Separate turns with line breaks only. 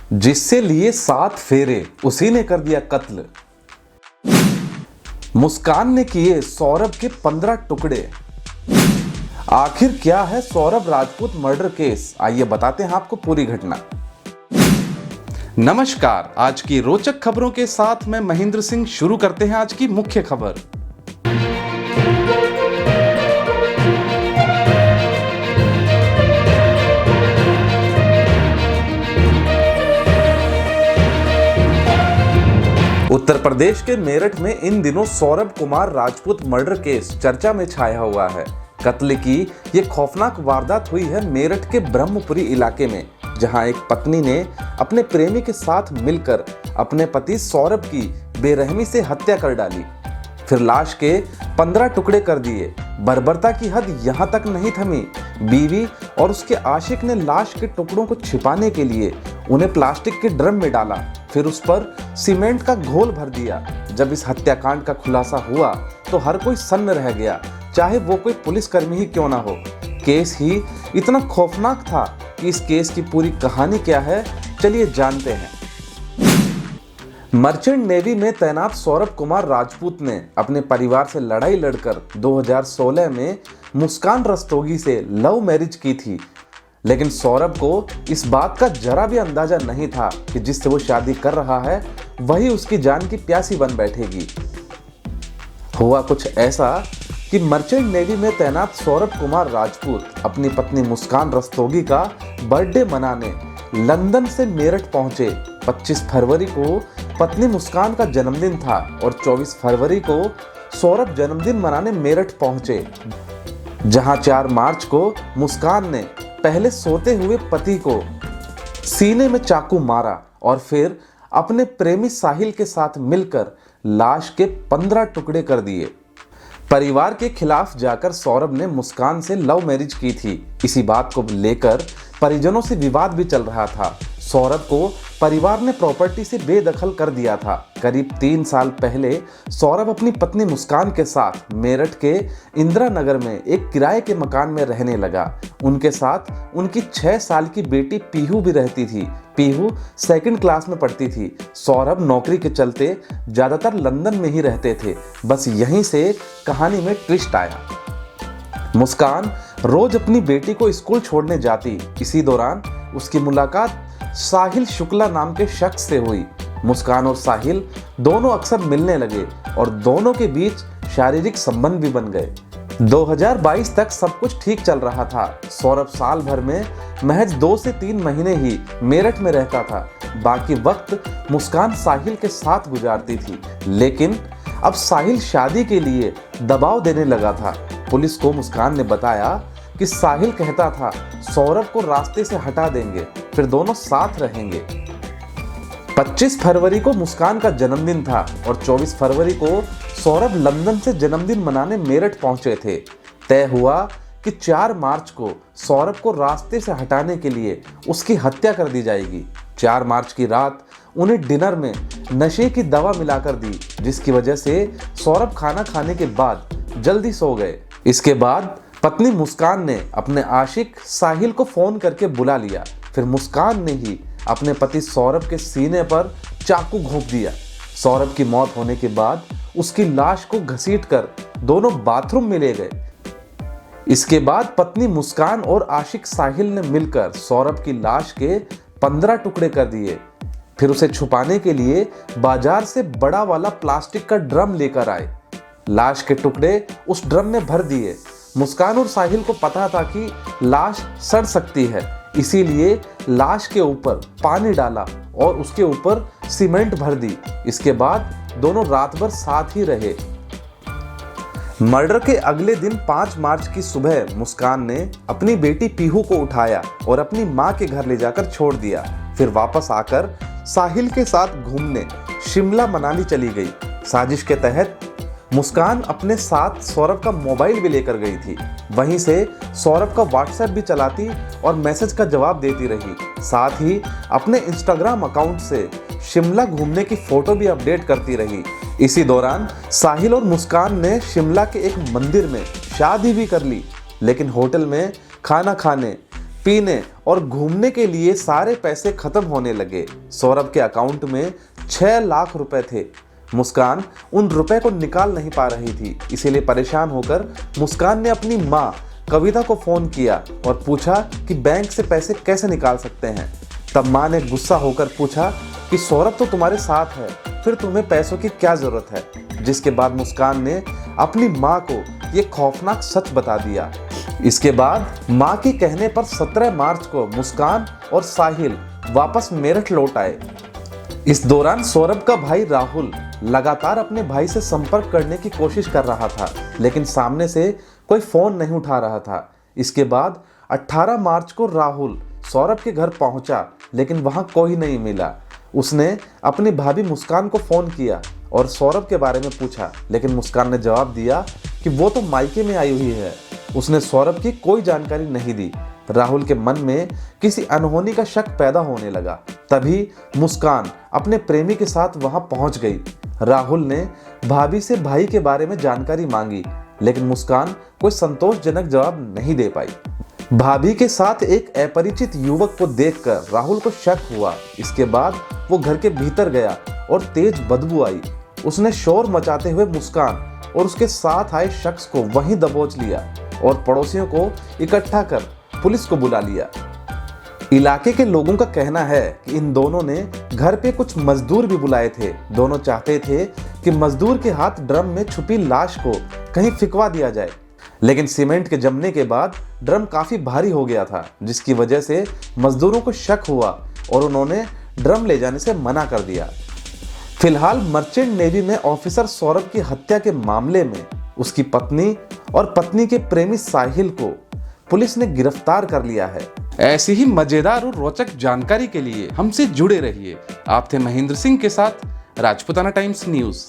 जिससे लिए 7 फेरे उसी ने कर दिया कत्ल। मुस्कान ने किए सौरभ के 15 टुकड़े। आखिर क्या है सौरभ राजपूत मर्डर केस, आइए बताते हैं आपको पूरी घटना। नमस्कार, आज की रोचक खबरों के साथ मैं महेंद्र सिंह शुरू करते हैं आज की मुख्य खबर। उत्तर प्रदेश के मेरठ में इन दिनों सौरभ कुमार राजपूत मर्डर केस चर्चा में छाया हुआ है। कत्ल की ये खौफनाक वारदात हुई है मेरठ के ब्रह्मपुरी इलाके में, जहां एक पत्नी ने अपने प्रेमी के साथ मिलकर अपने पति सौरभ की बेरहमी से हत्या कर डाली, फिर लाश के 15 टुकड़े कर दिए। बर्बरता की हद यहां तक नहीं थमी, बीवी और उसके आशिक ने लाश के टुकड़ों को छिपाने के लिए उन्हें प्लास्टिक के ड्रम में डाला, फिर उस पर सीमेंट का घोल भर दिया। जब इस हत्याकांड का खुलासा हुआ तो हर कोई सन्न रह गया, चाहे वो कोई पुलिसकर्मी ही क्यों ना हो। केस ही इतना खौफनाक था कि इस केस की पूरी कहानी क्या है, चलिए जानते हैं। मर्चेंट नेवी में तैनात सौरभ कुमार राजपूत ने अपने परिवार से लड़ाई लड़कर 2016 में मुस्कान रस्तोगी से लव मैरिज की थी, लेकिन सौरभ को इस बात का जरा भी अंदाजा नहीं था कि जिससे वो शादी कर रहा है वही उसकी जान की प्यासी बन बैठेगी। हुआ कुछ ऐसा कि मर्चेंट नेवी में तैनात सौरभ कुमार राजपूत अपनी पत्नी मुस्कान रस्तोगी का बर्थडे मनाने लंदन से मेरठ पहुंचे। 25 फरवरी को पत्नी मुस्कान का जन्मदिन था और 24 फरवरी को सौरभ जन्मदिन मनाने मेरठ पहुंचे, जहां 4 मार्च को मुस्कान ने पहले सोते हुए पति को सीने में चाकू मारा और फिर अपने प्रेमी साहिल के साथ मिलकर लाश के 15 टुकड़े कर दिए। परिवार के खिलाफ जाकर सौरभ ने मुस्कान से लव मैरिज की थी। इसी बात को लेकर परिजनों से विवाद भी चल रहा था। सौरभ को परिवार ने प्रॉपर्टी से बेदखल कर दिया था। करीब 3 साल पहले सौरभ अपनी पत्नी मुस्कान के साथ मेरठ के इंदिरा नगर में एक किराए के मकान में रहने लगा। उनके साथ उनकी 6 साल की बेटी पीहू भी रहती थी। पीहू 2nd क्लास में पढ़ती थी। सौरभ नौकरी के चलते ज्यादातर लंदन में ही रहते थे। बस यहीं से कहानी में ट्विस्ट आया। मुस्कान रोज अपनी बेटी को स्कूल छोड़ने जाती। इसी दौरान उसकी मुलाकात साहिल शुक्ला नाम के शख्स से हुई। मुस्कान और साहिल दोनों अक्सर मिलने लगे और दोनों के बीच शारीरिक संबंध भी बन गए। 2022 तक सब कुछ ठीक चल रहा था। सौरभ साल भर में महज 2 से 3 महीने ही मेरठ में रहता था। बाकी वक्त मुस्कान साहिल के साथ गुजारती थी, लेकिन अब साहिल शादी के लिए दबाव देने लगा था। पुलिस को मुस्कान ने बताया कि साहिल कहता था सौरभ को रास्ते से हटा देंगे, फिर दोनों साथ रहेंगे। 25 फरवरी को मुस्कान का जन्मदिन था और 24 फरवरी को सौरभ लंदन से जन्मदिन मनाने मेरठ पहुंचे थे। तय हुआ कि 4 मार्च को सौरभ को रास्ते से हटाने के लिए उसकी हत्या कर दी जाएगी। 4 मार्च की रात उन्हें डिनर में नशे की दवा मिलाकर दी, जिसकी वजह से सौरभ खाना खाने के बाद जल्दी सो गए। इसके बाद पत्नी मुस्कान ने अपने आशिक साहिल को फोन करके बुला लिया। फिर मुस्कान ने ही अपने पति सौरभ के सीने पर चाकू घोंप दिया। सौरभ की मौत होने के बाद उसकी लाश को घसीटकर दोनों बाथरूम में ले गए। इसके बाद पत्नी मुस्कान और आशिक साहिल ने मिलकर सौरभ की लाश के 15 टुकड़े कर दिए। फिर उसे छुपाने के लिए बाजार से बड़ा वाला प्लास्टिक का ड्रम लेकर आए। लाश के टुकड़े उस ड्रम में भर दिए। मुस्कान और साहिल को पता था कि लाश सड़ सकती है, इसीलिए लाश के ऊपर पानी डाला और उसके ऊपर सीमेंट भर दी। इसके बाद दोनों रात भर साथ ही रहे। मर्डर के अगले दिन 5 मार्च की सुबह मुस्कान ने अपनी बेटी पीहू को उठाया और अपनी मां के घर ले जाकर छोड़ दिया। फिर वापस आकर साहिल के साथ घूमने शिमला मनाली चली गई। साजिश के तहत मुस्कान अपने साथ सौरभ का मोबाइल भी लेकर गई थी। वहीं से सौरभ का व्हाट्सएप भी चलाती और मैसेज का जवाब देती रही। साथ ही अपने इंस्टाग्राम अकाउंट से शिमला घूमने की फोटो भी अपडेट करती रही। इसी दौरान साहिल और मुस्कान ने शिमला के एक मंदिर में शादी भी कर ली, लेकिन होटल में खाना खाने पीने और घूमने के लिए सारे पैसे खत्म होने लगे। सौरभ के अकाउंट में 6 लाख रुपए थे। मुस्कान उन रुपए को निकाल नहीं पा रही थी, इसीलिए परेशान होकर मुस्कान ने अपनी माँ कविता को फोन किया और पूछा कि बैंक से पैसे कैसे निकाल सकते हैं। तब माँ ने गुस्सा होकर पूछा कि सौरभ तो तुम्हारे साथ है, फिर तुम्हें पैसों की क्या जरूरत है। जिसके बाद मुस्कान ने अपनी माँ को ये खौफनाक सच बता दिया। इसके बाद माँ के कहने पर 17 मार्च को मुस्कान और साहिल वापस मेरठ लौट आए। इस दौरान सौरभ का भाई राहुल लगातार अपने भाई से संपर्क करने की कोशिश कर रहा था, लेकिन सामने से कोई फोन नहीं उठा रहा था। इसके बाद 18 मार्च को राहुल सौरभ के घर पहुंचा, लेकिन वहां कोई नहीं मिला। उसने अपनी भाभी मुस्कान को फोन किया और सौरभ के बारे में पूछा, लेकिन मुस्कान ने जवाब दिया कि वो तो मायके में आई हुई है। उसने सौरभ की कोई जानकारी नहीं दी। राहुल के मन में किसी अनहोनी का शक पैदा होने लगा। तभी मुस्कान अपने प्रेमी के साथ वहां पहुंच गई। राहुल ने भाभी से भाई के बारे में जानकारी मांगी, लेकिन मुस्कान कोई संतोषजनक जवाब नहीं दे पाई। भाभी के साथ एक अपरिचित युवक को देखकर राहुल को शक हुआ। इसके बाद वो घर के भीतर गया और तेज बदबू आई। उसने शोर मचाते हुए मुस्कान और उसके साथ आए शख्स को वहीं दबोच लिया और पड़ोसियों को इकट्ठा कर पुलिस को बुला लिया। इलाके के लोगों का कहना है कि इन दोनों ने घर पे कुछ मजदूर भी बुलाए थे। दोनों चाहते थे कि मजदूर के हाथ ड्रम में छुपी लाश को कहीं फिकवा दिया जाए, लेकिन सीमेंट के जमने के बाद ड्रम काफी भारी हो गया था, जिसकी वजह से मजदूरों को शक हुआ और उन्होंने ड्रम ले जाने से मना कर दिया। फिलहाल मर्चेंट नेवी में ऑफिसर सौरभ की हत्या के मामले में उसकी पत्नी और पत्नी के प्रेमी साहिल को पुलिस ने गिरफ्तार कर लिया है। ऐसी ही मजेदार और रोचक जानकारी के लिए हमसे जुड़े रहिए। आप थे महेंद्र सिंह के साथ राजपूताना टाइम्स न्यूज।